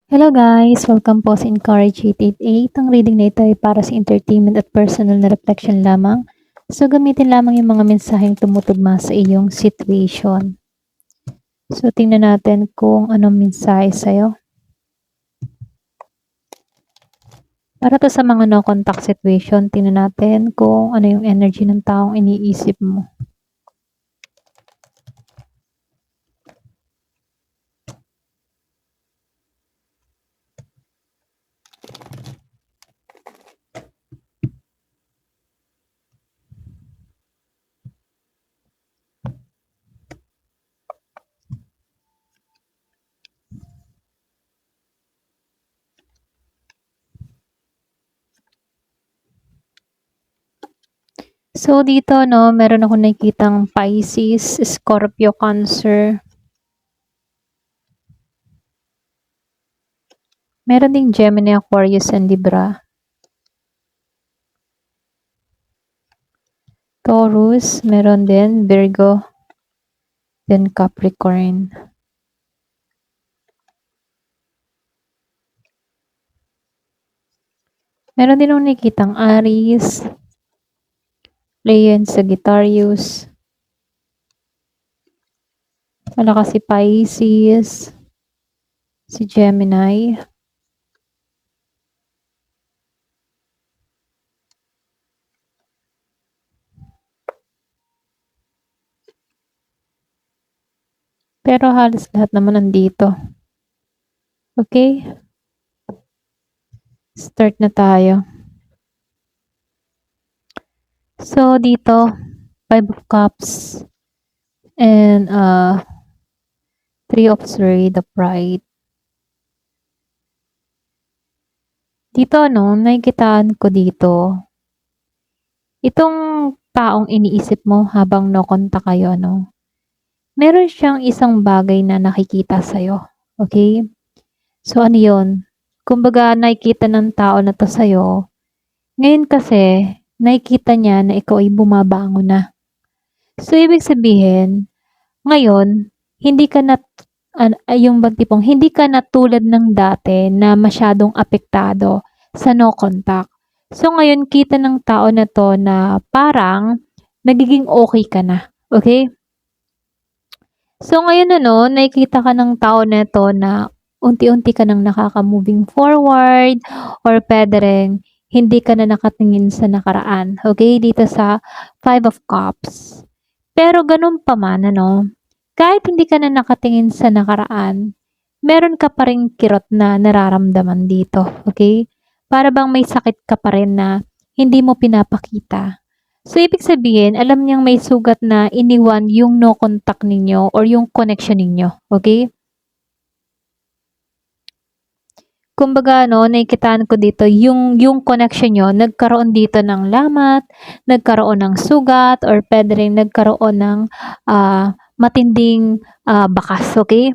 Hello guys! Welcome po sa Encourage 888. Ang reading na ito ay para sa entertainment at personal na reflection lamang. So gamitin lamang yung mga mensaheng tumutugma sa iyong situation. So tingnan natin kung anong mensahe sa'yo. Para to sa mga no contact situation, tingnan natin kung ano yung energy ng taong iniisip mo. So dito no, meron ako nakikitang Pisces, Scorpio, Cancer. Meron ding Gemini, Aquarius, and Libra. Taurus, meron din Virgo, then Capricorn. Meron din akong nakikitang Aries, Leo, and Sagittarius. Malakas si Pisces, si Gemini. Pero halos lahat naman nandito. Okay? Start na tayo. So, dito, 5 of Cups and 3 of Swords, the Pride. Dito, no, nakikitaan ko dito. Itong taong iniisip mo habang no contact kayo, no? Meron siyang isang bagay na nakikita sa'yo. Okay? So, ano yun? Kumbaga, nakikita ng tao na to sa'yo. Ngayon kasi, nakikita niya na ikaw ay bumabango na. So, ibig sabihin, ngayon, hindi ka na, yung bagtipong, hindi ka na tulad ng dati na masyadong apektado sa no contact. So, ngayon, kita ng tao na to na parang nagiging okay ka na. Okay? So, ngayon ano, nakikita ka ng tao na to na unti-unti ka nang nakaka-moving forward or pwede rin hindi ka na nakatingin sa nakaraan. Okay? Dito sa 5 of Cups. Pero ganun pa man, ano, kahit hindi ka na nakatingin sa nakaraan, meron ka pa rin kirot na nararamdaman dito. Okay? Para bang may sakit ka pa rin na hindi mo pinapakita. So, ibig sabihin, alam niyang may sugat na iniwan yung no contact ninyo or yung connection ninyo. Okay? Kumbaga, no, nakikitaan ko dito, yung connection nyo, nagkaroon dito ng lamat, nagkaroon ng sugat, or pwede rin nagkaroon ng matinding bakas. Okay?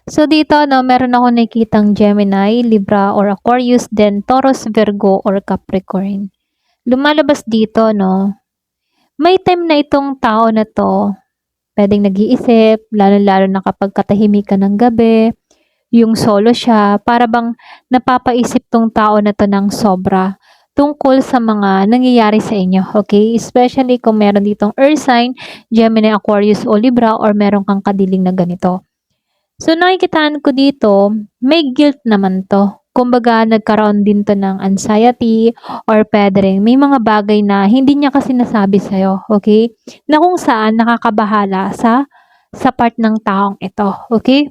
So, dito, no, meron ako nakikitang Gemini, Libra, or Aquarius, then Taurus, Virgo, or Capricorn. Lumalabas dito, no, may time na itong tao na to, pwedeng nag-iisip, lalo-lalo na kapag katahimikan ng gabi, yung solo siya, para bang napapaisip tong tao na to ng sobra tungkol sa mga nangyayari sa inyo, okay? Especially kung meron ditong earth sign, Gemini, Aquarius, o Libra, or meron kang kadiling na ganito. So, nakikitaan ko dito, may guilt naman to. Kumbaga, nagkaroon din to ng anxiety or pwede rin may mga bagay na hindi niya kasi nasabi sa'yo, okay? Na kung saan nakakabahala sa part ng taong ito, okay?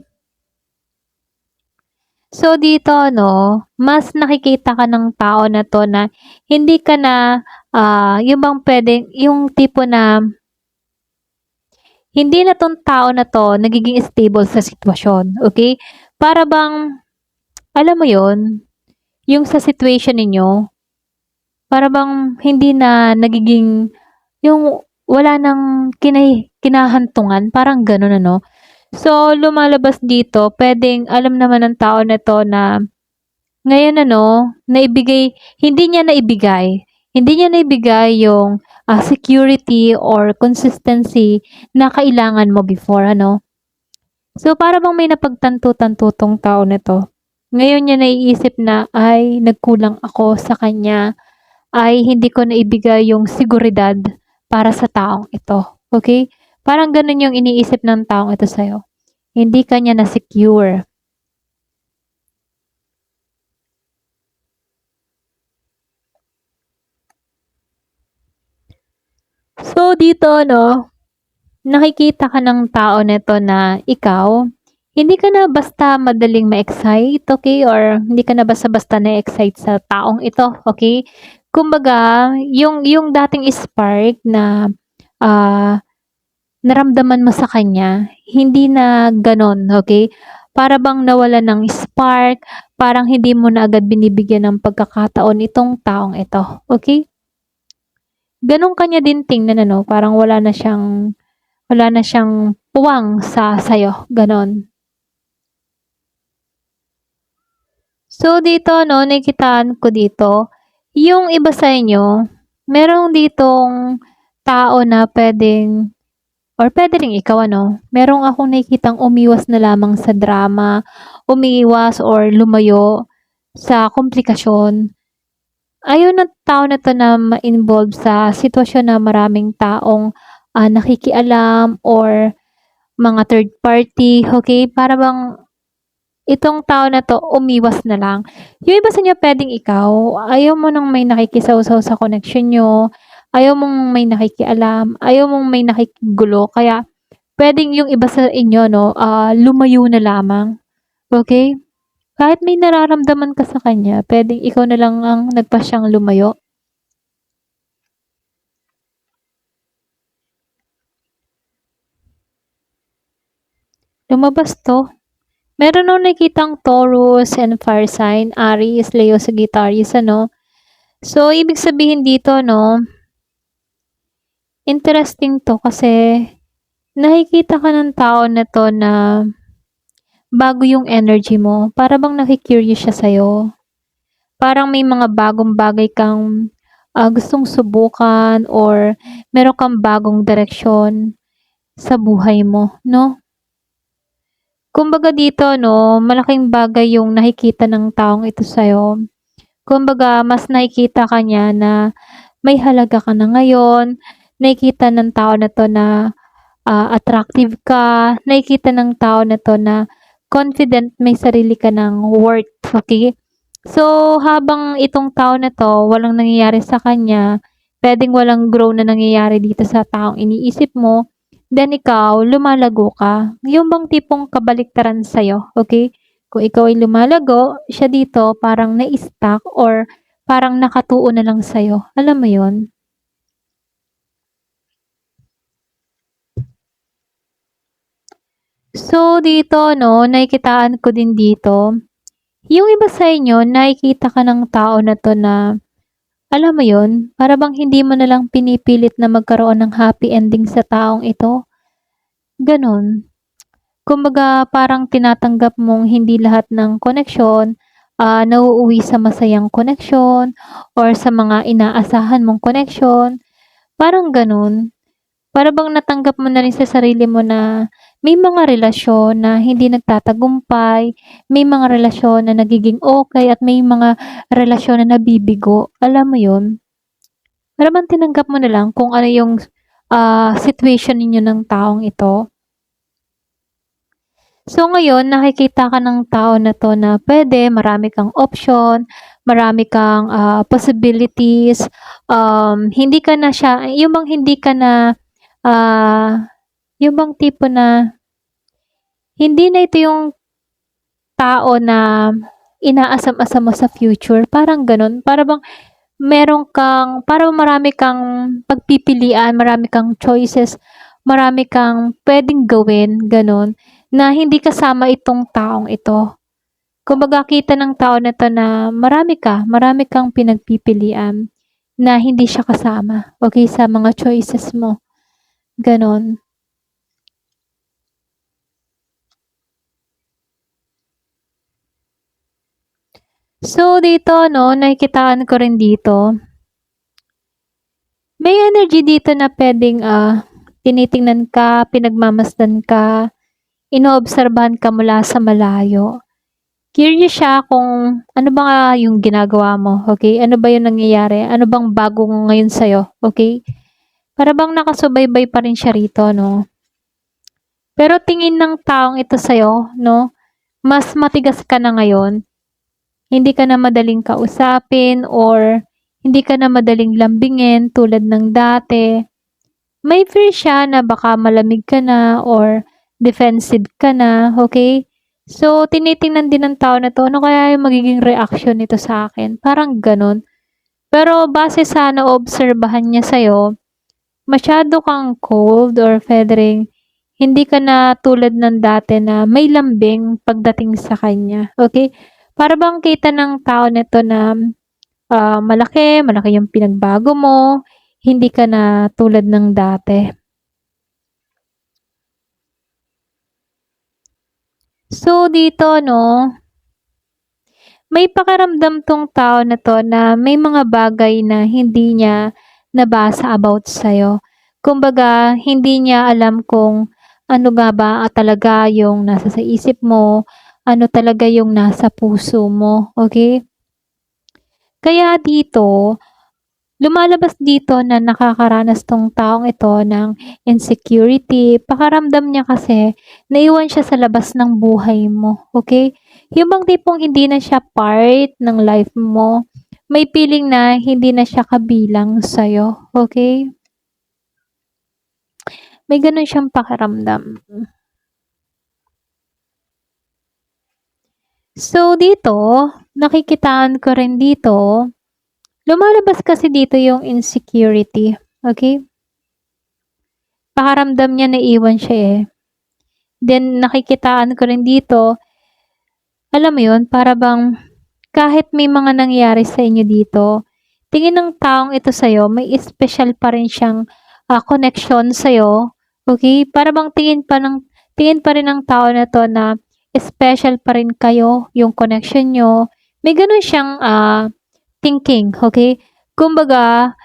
So, dito, no, mas nakikita ka ng tao na to na hindi ka na, yung bang pwedeng, yung tipo na, hindi na tong tao na to nagiging stable sa sitwasyon, okay? Para bang, alam mo yon, yung sa situation ninyo, para bang hindi na nagiging, yung wala nang kinahantungan, parang ganun ano. So, lumalabas dito, pwedeng alam naman ng tao na to na ngayon ano, naibigay, hindi niya naibigay yung security or consistency na kailangan mo before, ano. So, para bang may napagtanto-tanto 'tong tao na 'to. Ngayon niya naiisip na, "Ay, nagkulang ako sa kanya. Ay, hindi ko naibigay yung seguridad para sa taong ito." Okay. Parang gano'n yung iniisip ng taong ito sa'yo. Hindi ka niya na-secure. So, dito 'no, nakikita ka ng tao nito na ikaw, hindi ka na basta madaling ma-excite, okay, or hindi ka na basta-basta na-excite sa taong ito, okay. Kumbaga, yung dating spark na, ah, naramdaman mo sa kanya, hindi na gano'n, okay. Para bang nawalan ng spark, parang hindi mo na agad binibigyan ng pagkakataon itong taong ito, okay. Gano'n ka niya din tingnan ano, parang wala na siyang puwang sa'yo, gano'n. So, dito 'no, nakikitaan ko dito, yung iba sa inyo, merong ditong tao na puwedeng or puwede ring ikaw ano, merong akong nakikitang umiwas na lamang sa drama, umiiwas or lumayo sa komplikasyon. Ayaw ng tao na 'to na ma-involve sa sitwasyon na maraming taong, nakikialam or mga third party, okay. Para bang itong tao na 'to umiwas na lang. Yung iba sa inyo puwedeng ikaw, ayaw mo ng may nakikisawsaw sa connection niyo, ayaw mong may nakikialam, ayaw mong may nakikigulo, kaya puwedeng yung iba sa inyo 'no, lumayo na lamang, okay. Kahit may nararamdaman ka sa kanya, puwedeng ikaw na lang ang nagpasyang lumayo. Lumabas 'to. Meron akong nakikitang Taurus and fire sign, Aries, Leo, Sagittarius ano. So, ibig sabihin dito 'no, interesting 'to kasi nakikita ka ng tao na 'to na bago yung energy mo. Para bang naku-curious siya sa'yo. Parang may mga bagong bagay kang, gustong subukan or meron kang bagong direksyon sa buhay mo 'no. Kumbaga dito 'no, malaking bagay yung nakikita ng taong ito sa'yo. Kumbaga mas nakikita ka niya na may halaga ka na ngayon, nakikita ng tao na 'to na, attractive ka, nakikita ng tao na 'to na confident may sarili ka ng worth, okay. So, habang itong tao na 'to walang nangyayari sa kanya, puwedeng walang grow na nangyayari dito sa taong iniisip mo, then ikaw lumalago ka. Yung bang tipong kabaliktaran sa'yo, okay. Kung ikaw ay lumalago, siya dito parang na-stuck or parang nakatuon na lang sa'yo, alam mo yun? So, dito 'no, nakikitaan ko din dito, yung iba sa inyo nakikita ka ng tao na 'to na, alam mo yun, para bang hindi mo na lang pinipilit na magkaroon ng happy ending sa taong ito, gano'n. Kumbaga parang tinatanggap mong hindi lahat ng koneksyon, nauuwi sa masayang koneksyon or sa mga inaasahan mong koneksyon, parang gano'n. Para bang natanggap mo na rin sa sarili mo na may mga relasyon na hindi nagtatagumpay, may mga relasyon na nagiging okey at may mga relasyon na nabibigo, alam mo yun? Para bang tinanggap mo na lang kung ano yung, situation ninyo ng taong ito. So ngayon nakikita ka ng tao na 'to na puwede marami kang option, marami kang, possibilities, hindi ka na siya yung bang hindi ka na, ah, yung bang tipo na hindi na ito yung tao na inaasam-asam mo sa future, parang gano'n. Para bang parang marami kang pagpipilian, marami kang choices, marami kang puwedeng gawin, gano'n, na hindi kasama itong taong ito. Kumbaga kita ng tao na 'to na marami kang pinagpipilian na hindi siya kasama, okey, sa mga choices mo, gano'n. So dito 'no, nakikitaan ko rin dito, May energy dito na puwedeng, tinitingnan ka, pinagmamasdan ka, inoobserbahan ka mula sa malayo. Curious siya kung ano ba yung ginagawa mo, okey? Ano ba yung nangyayari? Ano bang bago ngayon sa'yo, okey? Para bang nakasubaybay pa rin siya rito 'no. Pero tingin ng taong ito sa'yo 'no, mas matigas ka na ngayon. Hindi ka na madaling kausapin or hindi ka na madaling lambingin tulad ng dati. May fear siya na baka malamig ka na or defensive ka na, okay? So, tinitingnan din ng tao na 'to, ano kaya yung magiging reaksyon nito sa akin, parang gano'n. Pero base sa naobserbahan niya sa'yo, masyado kang cold or feathering, hindi ka na tulad ng dati na may lambing pagdating sa kanya, okay? Para bang kita ng tao nito na, malaki yung pinagbago mo, hindi ka na tulad ng dati. So, dito 'no, may pakiramdam 'tong tao na 'to na may mga bagay na hindi niya nabasa about sa'yo. Kumbaga, hindi niya alam kung ano nga ba talaga yung nasa sa isip mo, ano talaga yung nasa puso mo, okay? Kaya dito, lumalabas dito na nakakaranas 'tong taong ito ng insecurity. Pakiramdam niya kasi naiwan siya sa labas ng buhay mo, okay? Yung bang tipong hindi na siya part ng life mo, may feeling na hindi na siya kabilang sa'yo, okay? May gano'n siyang pakiramdam. So dito, nakikitaan ko rin dito, lumalabas kasi dito yung insecurity, okay? Pakiramdam niya naiwan siya, eh. Then nakikitaan ko rin dito, alam mo yun, para bang kahit may mga nangyari sa inyo dito, tingin ng taong ito sa'yo, may special pa rin siyang connection sa'yo. Okay? Para bang tingin pa rin ng tao na to na special pa rin kayo, yung connection nyo. May ganun siyang thinking. Okay? Kumbaga,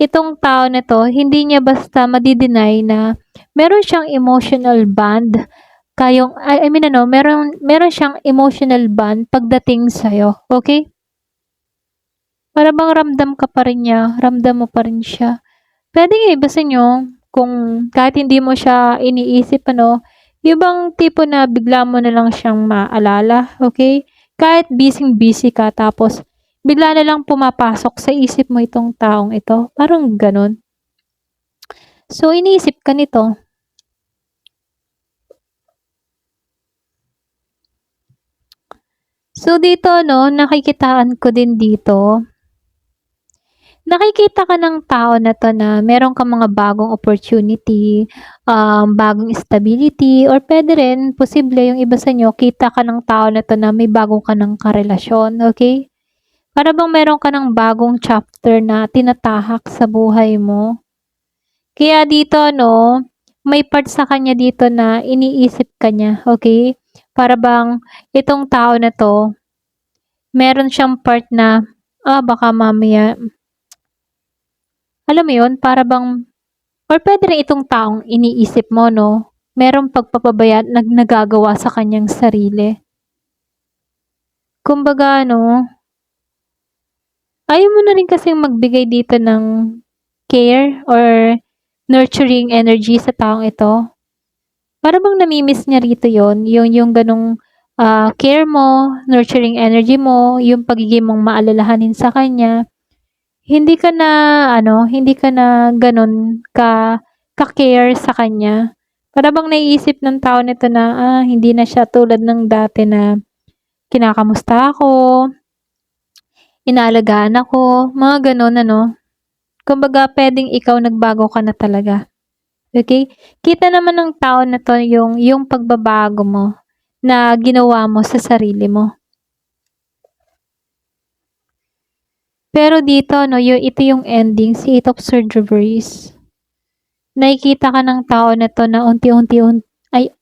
itong tao na to, hindi niya basta madi-deny na meron siyang emotional bond I mean ano, meron siyang emotional bond pagdating sa'yo, okay? Para bang ramdam ka pa rin niya, ramdam mo pa rin siya. Puwedeng iba niyo kung kahit hindi mo siya iniisip ano, yung bang tipo na bigla mo na lang siyang maalala, okay? Kahit busy-busy ka tapos bigla na lang pumapasok sa isip mo itong taong ito, parang gano'n. So, iniisip ka nito. So, dito 'no, nakikitaan ko din dito, nakikita ka ng tao na 'to na meron kang mga bagong opportunity, bagong stability or puwede rin posible yung iba sa inyo kita ka ng tao na 'to na may bago ka ng karelasyon, okay? Para bang meron ka ng bagong chapter na tinatahak sa buhay mo. Kaya dito 'no, may part sa kanya dito na iniisip ka niya, okay? Para bang itong tao na 'to, meron siyang part na, baka mamaya alam mo yun, para bang or puwede rin itong taong iniisip mo 'no, merong pagpapabaya na nagagawa sa kanyang sarili. Kumbaga ano, ayaw mo na rin kasing magbigay dito ng care or nurturing energy sa taong ito. Para bang nami-miss niya rito yon yung gano'ng, care mo, nurturing energy mo, yung pagiging mong maalalahanin sa kanya. Hindi ka na ano, hindi ka na gano'n ka-care sa kanya. Para bang naiisip ng tao nito na, hindi na siya tulad ng dati na kinakamusta ako, inaalagaan ako, mga gano'n ano. Kumbaga puwedeng ikaw nagbago ka na talaga, okey? Kita naman ng tao na 'to yung pagbabago mo na ginawa mo sa sarili mo. Pero dito 'no, ito yung ending, si Eight of Swords reverse. Nakikita ka ng tao na 'to na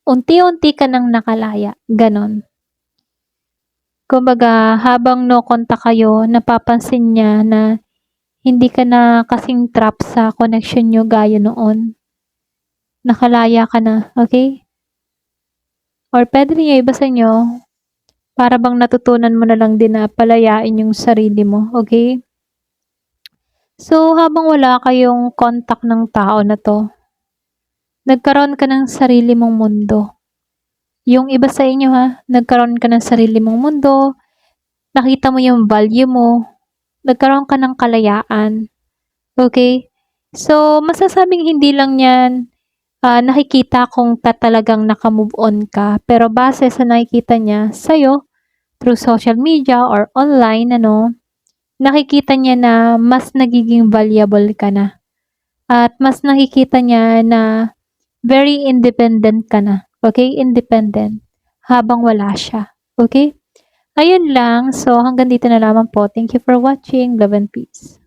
unti-unti ka ng nakalaya, gano'n. Kumbaga habang no contact kayo, napapansin niya na Hindi ka na kasing trap sa connection niyo gaya noon. Nakalaya ka na, okay? Or puwede rin yung iba sa inyo, para bang natutunan mo na lang din na palayain yung sarili mo, okay? So, habang wala kayong contact ng tao na 'to, nagkaroon ka ng sarili mong mundo. Yung iba sa inyo nagkaroon ka ng sarili mong mundo, nakita mo yung value mo, nagkaroon ka ng kalayaan, okay? So, masasabing hindi lang 'yan, nakikita kung talagang naka-move on ka, pero base sa nakikita niya sa'yo through social media or online nakikita niya na mas nagiging valuable ka na at mas nakikita niya na very independent ka na, okay? Independent habang wala siya, okay? Ayun lang. So, hanggang dito na lamang po. Thank you for watching. Love and peace.